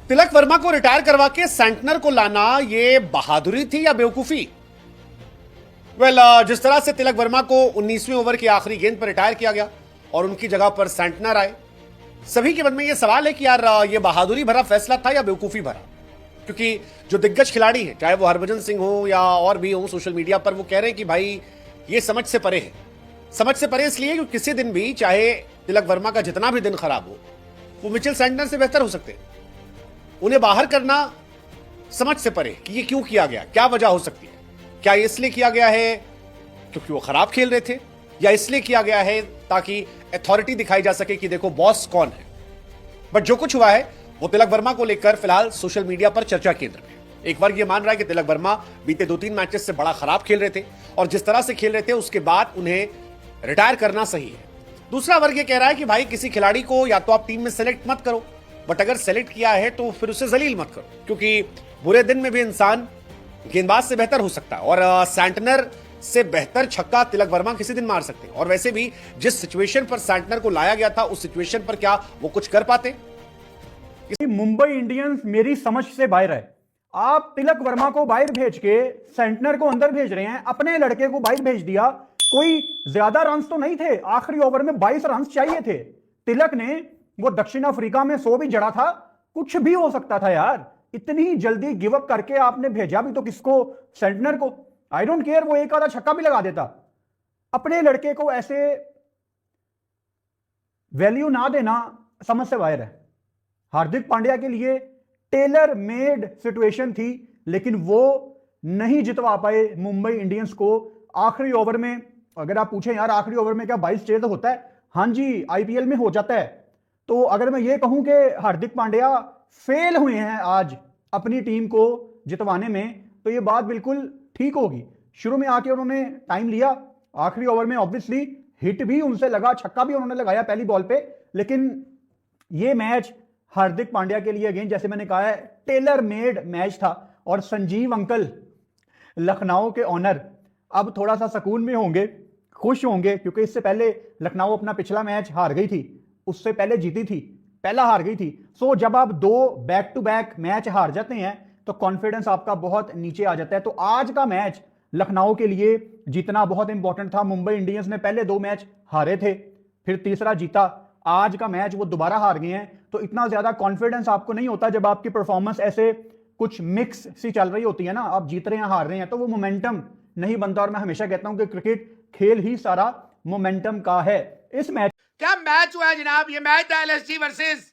तिलक वर्मा को रिटायर करवा के सेंटनर को लाना ये बहादुरी थी या बेवकूफी? जिस तरह से तिलक वर्मा को 19वें ओवर की आखिरी गेंद पर रिटायर किया गया और उनकी जगह पर सेंटनर आए, सभी के मन में यह सवाल है कि यार ये बहादुरी भरा फैसला था या बेवकूफी भरा? क्योंकि जो दिग्गज खिलाड़ी हैं, चाहे वो हरभजन सिंह हो या और भी हो, सोशल मीडिया पर वो कह रहे हैं कि भाई ये समझ से परे है। समझ से परे इसलिए कि किसी दिन भी, चाहे तिलक वर्मा का जितना भी दिन खराब हो, वो मिचेल सेंटनर से बेहतर हो सकते हैं। उन्हें बाहर करना समझ से परे कि ये क्यों किया गया, क्या वजह हो सकती है। क्या ये इसलिए किया गया है क्योंकि वो खराब खेल रहे थे, या इसलिए किया गया है ताकि अथॉरिटी दिखाई जा सके कि देखो बॉस कौन है? बट जो कुछ हुआ है वो तिलक वर्मा को लेकर फिलहाल सोशल मीडिया पर चर्चा केंद्र में। एक वर्ग ये मान रहा है कि तिलक वर्मा बीते 2-3 मैचेस से बड़ा खराब खेल रहे थे और जिस तरह से खेल रहे थे उसके बाद उन्हें रिटायर करना सही है। दूसरा वर्ग ये कह रहा है कि भाई किसी खिलाड़ी को या तो आप टीम में सेलेक्ट मत करो, बट अगर सेलेक्ट किया है तो फिर उसे जलील मत करो, क्योंकि बुरे दिन में भी इंसान गेंदबाज से बेहतर हो सकता है और सेंटनर से बेहतर छक्का तिलक वर्मा किसी दिन मार सकते हैं। और वैसे भी जिस सिचुएशन पर सेंटनर को लाया गया था उस सिचुएशन पर क्या वो कुछ कर पाते? मुंबई इंडियंस मेरी समझ से बाहर है। आप तिलक वर्मा को बाहर भेज के सेंटनर को अंदर भेज रहे हैं, अपने लड़के को बाहर भेज दिया। कोई ज्यादा रन तो नहीं थे, आखिरी ओवर में 22 रन चाहिए थे। तिलक ने वो दक्षिण अफ्रीका में 100 भी जड़ा था, कुछ भी हो सकता था यार। इतनी जल्दी गिव अप करके आपने भेजा भी तो किसको? सेंटनर को। आई डोंट केयर वो एक आधा छक्का भी लगा देता। अपने लड़के को ऐसे वैल्यू ना देना समझ से बाहर है। हार्दिक पांड्या के लिए टेलर मेड सिचुएशन थी, लेकिन वो नहीं जितवा पाए मुंबई इंडियंस को आखिरी ओवर में। अगर आप पूछें यार आखिरी ओवर में क्या 22 चेज होता है? हां जी, आईपीएल में हो जाता है। तो अगर मैं ये कहूं कि हार्दिक पांड्या फेल हुए हैं आज अपनी टीम को जितवाने में, तो ये बात बिल्कुल ठीक होगी। शुरू में आके उन्होंने टाइम लिया, आखिरी ओवर में ऑब्वियसली हिट भी उनसे लगा, छक्का भी उन्होंने लगाया पहली बॉल पे, लेकिन ये मैच हार्दिक पांड्या के लिए अगेन जैसे मैंने कहा है टेलर मेड मैच था। और संजीव अंकल लखनऊ के ऑनर अब थोड़ा सा सुकून में होंगे, खुश होंगे, क्योंकि इससे पहले लखनऊ अपना पिछला मैच हार गई थी, उससे पहले जीती थी, पहला हार गई थी। सो जब आप 2 बैक टू बैक मैच हार जाते हैं तो कॉन्फिडेंस आपका बहुत नीचे आ जाता है। तो आज का मैच लखनऊ के लिए जीतना बहुत इंपॉर्टेंट था। मुंबई इंडियंस ने पहले 2 मैच हारे थे, फिर तीसरा जीता। आज का मैच वो दोबारा हार गए हैं, तो इतना ज्यादा कॉन्फिडेंस आपको नहीं होता जब आपकी परफॉर्मेंस ऐसे कुछ मिक्स सी चल रही होती है ना। आप जीत रहे हैं, हार रहे हैं, तो वो मोमेंटम नहीं बनता। और मैं हमेशा कहता हूं कि क्रिकेट खेल ही सारा मोमेंटम का है। इस मैच क्या मैच हुआ है जनाब? ये मैच था एलएसजी वर्सेस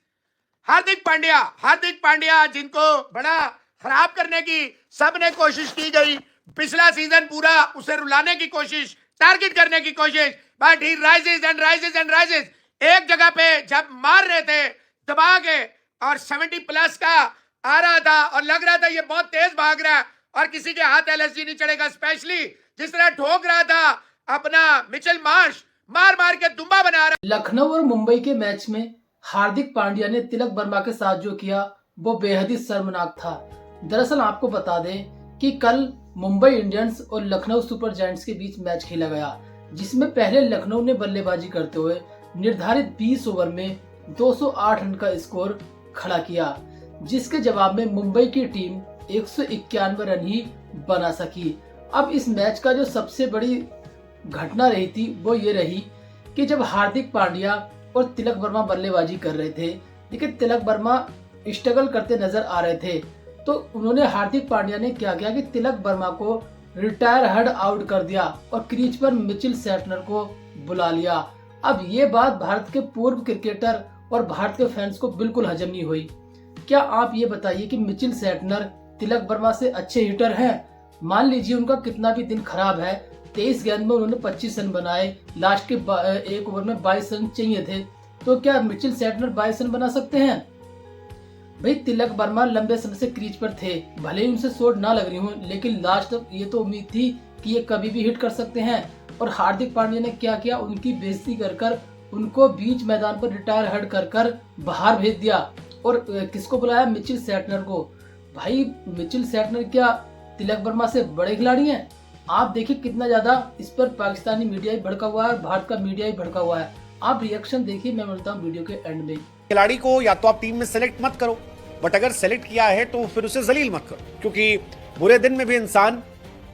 हार्दिक पांड्या। हार्दिक पांड्या जिनको बड़ा खराब करने की सबने कोशिश की गई, पिछला सीजन पूरा उसे रुलाने की कोशिश, टारगेट करने की कोशिश, but he rises and rises and rises. एक जगह पे जब मार रहे थे दबा के और 70+ का आ रहा था और लग रहा था ये बहुत तेज भाग रहा है और किसी के हाथ एलएसजी नहीं चढ़ेगा, स्पेशली जिस तरह ठोक रहा था अपना मिचेल मार्श, मार मार के दुम्बा बना रहा। लखनऊ और मुंबई के मैच में हार्दिक पांड्या ने तिलक वर्मा के साथ जो किया वो बेहद ही शर्मनाक था। दरअसल आपको बता दें कि कल मुंबई इंडियंस और लखनऊ सुपर जायंट्स के बीच मैच खेला गया, जिसमें पहले लखनऊ ने बल्लेबाजी करते हुए निर्धारित 20 ओवर में 208 रन का स्कोर खड़ा किया, जिसके जवाब में मुंबई की टीम 191 रन ही बना सकी। अब इस मैच का जो सबसे बड़ी घटना रही थी वो ये रही कि जब हार्दिक पांड्या और तिलक वर्मा बल्लेबाजी कर रहे थे, लेकिन तिलक वर्मा स्ट्रगल करते नजर आ रहे थे, तो उन्होंने हार्दिक पांड्या ने क्या किया कि तिलक वर्मा को रिटायर हेड आउट कर दिया और क्रीज पर मिचेल सेंटनर को बुला लिया। अब ये बात भारत के पूर्व क्रिकेटर और भारत के फैंस को बिल्कुल हजम नहीं हुई। क्या आप ये बताइए कि मिचेल सेंटनर तिलक वर्मा से अच्छे हिटर हैं? मान लीजिए उनका कितना भी दिन खराब है, 23 गेंद में उन्होंने 25 रन बनाए, लास्ट के एक ओवर में 22 रन चाहिए थे, तो क्या मिचेल सेंटनर 22 रन बना सकते हैं? भाई तिलक वर्मा लंबे समय से क्रीज पर थे, भले ही उनसे शॉट ना लग रही हो, लेकिन लास्ट तक ये तो उम्मीद थी कि ये कभी भी हिट कर सकते हैं। और हार्दिक पांड्या ने क्या किया, उनकी बेइज्जती कर उनको बीच मैदान पर रिटायर हेड कर बाहर भेज दिया। और किसको बुलाया? मिचेल सेंटनर को। भाई मिचेल सेंटनर क्या तिलक वर्मा से बड़े खिलाड़ी हैं? आप देखिए कितना ज्यादा इस पर पाकिस्तानी मीडिया ही भड़का हुआ है, भारत का मीडिया ही भड़का हुआ है। आप रिएक्शन देखिए, मैं मिलता हूँ वीडियो के एंड में। खिलाड़ी को या तो आप टीम में सेलेक्ट मत करो, बट अगर सेलेक्ट किया है तो फिर उसे जलील मत करो, क्योंकि बुरे दिन में भी इंसान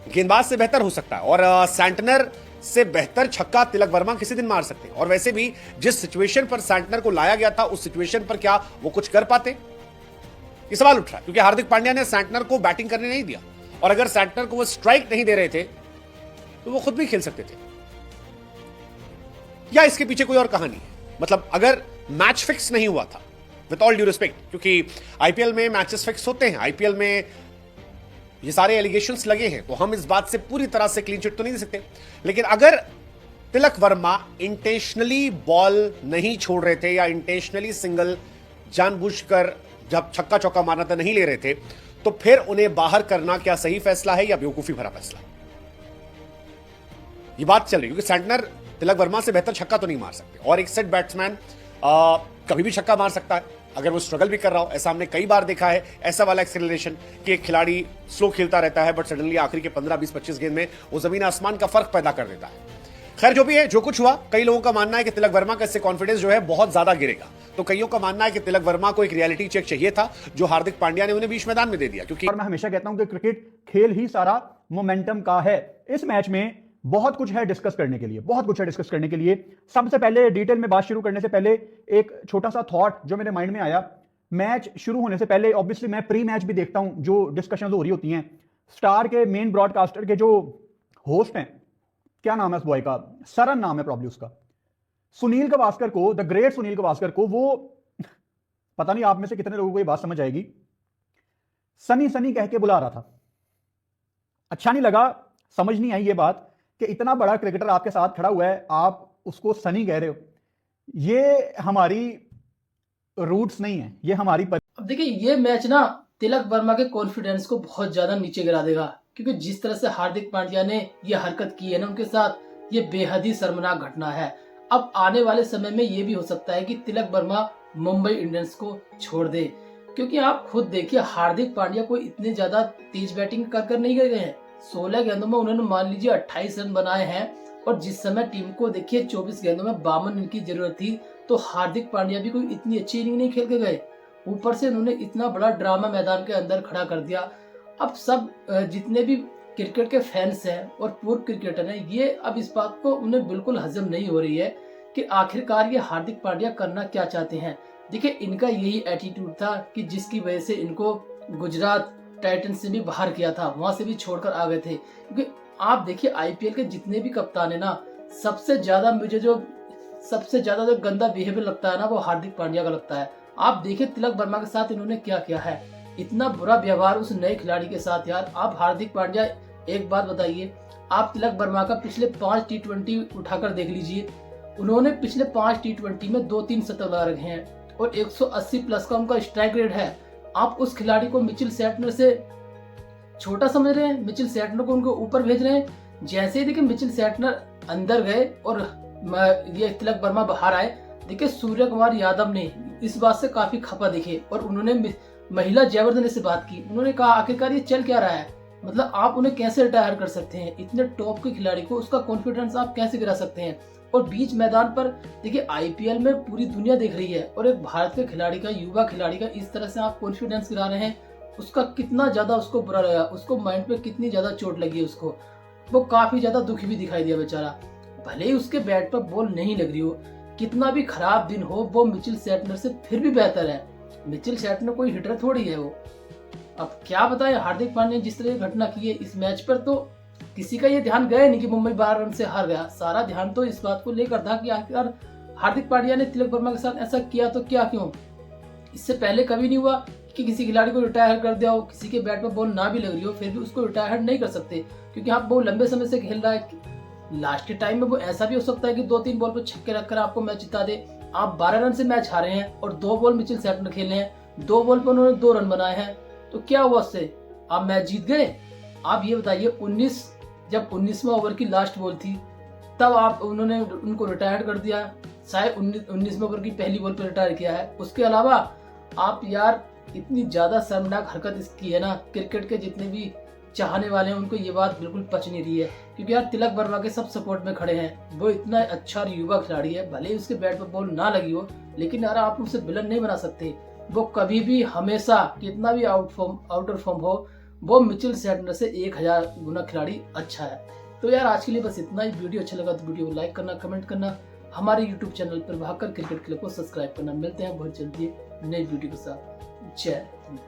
गेंदबाज से बेहतर हो सकता है। और सैंटनर से बेहतर छक्का तिलक वर्मा किसी दिन मार सकते हैं। और वैसे भी जिस सिचुएशन पर सैंटनर को लाया गया था, उस सिचुएशन पर क्या वो कुछ कर पाते, ये सवाल उठ रहा है। क्योंकि हार्दिक पांड्या ने सैंटनर को बैटिंग करने नहीं दिया, और अगर सैंटनर को वो स्ट्राइक नहीं दे रहे थे तो वो खुद भी खेल सकते थे। या इसके पीछे कोई और कहानी है। मतलब अगर मैच फिक्स नहीं हुआ था, विद ऑल ड्यू रिस्पेक्ट, क्योंकि आईपीएल में मैचेस फिक्स होते हैं, आईपीएल में ये सारे एलिगेशंस लगे हैं, तो हम इस बात से पूरी तरह से क्लीन चिट तो नहीं दे सकते। लेकिन अगर तिलक वर्मा इंटेंशनली बॉल नहीं छोड़ रहे थे या इंटेंशनली सिंगल जानबूझकर जब छक्का चौका मारना था नहीं ले रहे थे, तो फिर उन्हें बाहर करना क्या सही फैसला है या बेवकूफी भरा फैसला? ये बात चल रही है, क्योंकि सैंटनर तिलक वर्मा से बेहतर छक्का तो नहीं मार सकते, और एक सेट बैट्समैन कभी भी छक्का मार सकता है अगर वो स्ट्रगल भी कर रहा हो। ऐसा हमने कई बार देखा है, ऐसा वाला एक्सेलरेशन कि एक खिलाड़ी स्लो खेलता रहता है बट सडनली आखिरी के 15, 20, 25 गेंद में वो जमीन आसमान का फर्क पैदा कर देता है। खैर जो भी है, जो कुछ हुआ, कई लोगों का मानना है कि तिलक वर्मा का इससे कॉन्फिडेंस जो है बहुत ज्यादा गिरेगा। तो कईयों का मानना है कि तिलक वर्मा को एक रियलिटी चेक चाहिए था, जो हार्दिक पांड्या ने उन्हें बीच मैदान में दे दिया। क्योंकि और मैं हमेशा कहता हूं कि क्रिकेट खेल ही सारा मोमेंटम का है। इस मैच में बहुत कुछ है डिस्कस करने के लिए, बहुत कुछ है डिस्कस करने के लिए। सबसे पहले डिटेल में बात शुरू करने से पहले एक छोटा सा थॉट जो मेरे माइंड में आया। मैच शुरू होने से पहले ऑब्वियसली मैं प्री मैच भी देखता हूं, जो डिस्कशन हो रही होती हैं। स्टार के मेन ब्रॉडकास्टर के जो होस्ट हैं, क्या नाम है उस बॉय का, सरन नाम है प्रॉब्ली उसका, सुनील गावस्कर को, द ग्रेट सुनील गावस्कर को, वो पता नहीं आप में से कितने लोगों को ये बात समझ आएगी, सनी सनी कह के बुला रहा था। अच्छा नहीं लगा, समझ नहीं आई ये बात कि इतना बड़ा क्रिकेटर आपके साथ खड़ा हुआ है, आप उसको सनी कह रहे हो। ये हमारी रूट्स नहीं है, ये हमारी अब देखिए ये मैच ना तिलक वर्मा के कॉन्फिडेंस को बहुत ज्यादा नीचे गिरा देगा, क्योंकि जिस तरह से हार्दिक पांड्या ने ये हरकत की है ना उनके साथ, ये बेहद ही शर्मनाक घटना है। अब आने वाले समय में ये भी हो सकता है कि तिलक वर्मा मुंबई इंडियंस को छोड़ दे, क्योंकि आप खुद देखिए हार्दिक पांड्या को इतने ज्यादा तेज बैटिंग कर नहीं गए हैं। 16 गेंदों में उन्होंने मान लीजिए 28 रन बनाए हैं, और जिस समय टीम को देखिए 24 गेंदों में 52 रन की जरूरत थी, तो हार्दिक पांड्या भी कोई इतनी अच्छी इनिंग नहीं खेल के गए। ऊपर से उन्होंने इतना बड़ा ड्रामा मैदान के अंदर खड़ा कर दिया। अब सब जितने भी क्रिकेट के फैंस हैं और पूर्व क्रिकेटर हैं, ये अब इस बात को उन्हें बिल्कुल हजम नहीं हो रही है कि आखिरकार ये हार्दिक पांड्या करना क्या चाहते हैं। देखिए इनका यही एटीट्यूड था कि जिसकी वजह से इनको गुजरात टाइटंस से भी बाहर किया था, वहां से भी छोड़कर आ गए थे। क्योंकि आप देखिए आईपीएल के जितने भी कप्तान है ना, सबसे ज्यादा जो गंदा बिहेवियर लगता है ना, वो हार्दिक पांड्या का लगता है। आप देखिए तिलक वर्मा के साथ इन्होंने क्या किया है, इतना बुरा व्यवहार उस नए खिलाड़ी के साथ। यार आप हार्दिक पांड्या, एक बात बताइए, आप तिलक वर्मा का पिछले 5 T20 उठाकर देख लीजिए, उन्होंने पिछले 5 T20 में 2-3 शतक लगा रखे हैं और 180 प्लस का उनका स्ट्राइक रेट है। आप उस खिलाड़ी को मिचेल सैंटनर से छोटा समझ रहे हैं, मिचेल सैंटनर को उनको ऊपर भेज रहे हैं। जैसे ही देखिए मिचेल सैंटनर अंदर गए और ये तिलक वर्मा बाहर आए, देखिए सूर्य कुमार यादव ने इस बात से काफी खपा दिखे और उन्होंने महिला जयवर्धने से बात की। उन्होंने कहा आखिरकार ये चल क्या रहा है, मतलब आप उन्हें कैसे रिटायर कर सकते हैं, इतने टॉप के खिलाड़ी को उसका कॉन्फिडेंस आप कैसे गिरा सकते हैं। और बीच मैदान पर देखिए आईपीएल में पूरी दुनिया देख रही है, और एक भारत के खिलाड़ी का, युवा खिलाड़ी का इस तरह से आप कॉन्फिडेंस गिरा रहे हैं, उसका कितना ज्यादा उसको बुरा लगा, उसको माइंड पे कितनी ज्यादा चोट लगी है उसको। वो काफी ज्यादा दुखी भी दिखाई दिया बेचारा। भले ही उसके बैट पर बॉल नहीं लग रही हो, कितना भी खराब दिन हो, वो मिचेल सैंटनर से फिर भी बेहतर है। मिचेल सैंटनर कोई हिटर थोड़ी है वो। अब क्या बताएं, हार्दिक पांड्या ने जिस तरह की घटना की है इस मैच पर, तो किसी का ये ध्यान गया नहीं कि मुंबई 12 रन से हार गया। सारा ध्यान तो इस बात को लेकर था कि आखिरकार हार्दिक पांड्या ने तिलक वर्मा के साथ ऐसा किया तो क्या क्यों। इससे पहले कभी नहीं हुआ कि किसी खिलाड़ी को रिटायर कर दिया हो, किसी के बैट पर बॉल ना भी लग रही हो, फिर भी उसको रिटायर नहीं कर सकते, क्योंकि आप बहुत लंबे समय से खेल रहा है। लास्ट के टाइम में वो ऐसा भी हो सकता है कि 2-3 बॉल पर छक्के रखकर आपको मैच जिता दे। आप 12 रन से मैच हारे हैं और 2 बॉल मिचेल सैंटनर खेले हैं, 2 बॉल पर उन्होंने 2 रन बनाए हैं, तो क्या हुआ उससे, आप मैच जीत गए। आप ये बताइए, 19वें ओवर की लास्ट बॉल थी, तब आप उन्होंने उनको रिटायर कर दिया। शायद 19वें ओवर की पहली बॉल पर रिटायर किया है। उसके अलावा आप यार इतनी ज्यादा शर्मनाक हरकत इसकी है ना, क्रिकेट के जितने भी चाहने वाले हैं उनको ये बात बिल्कुल पच नहीं रही है। क्योंकि यार तिलक वर्मा के सब सपोर्ट में खड़े हैं, वो इतना अच्छा युवा खिलाड़ी है, भले ही उसके बैट पर बॉल ना लगी हो, लेकिन यार आप उसे विलन नहीं बना सकते। वो कभी भी हमेशा कितना भी आउटर फॉर्म हो, वो मिचेल सैंटनर से 1000 गुना खिलाड़ी अच्छा है। तो यार आज के लिए बस इतना ही। वीडियो अच्छा लगा तो वीडियो को लाइक करना, कमेंट करना, हमारे यूट्यूब चैनल पर भागकर क्रिकेट क्लब को सब्सक्राइब करना। मिलते हैं बहुत जल्दी नई वीडियो के साथ। जय हिंद।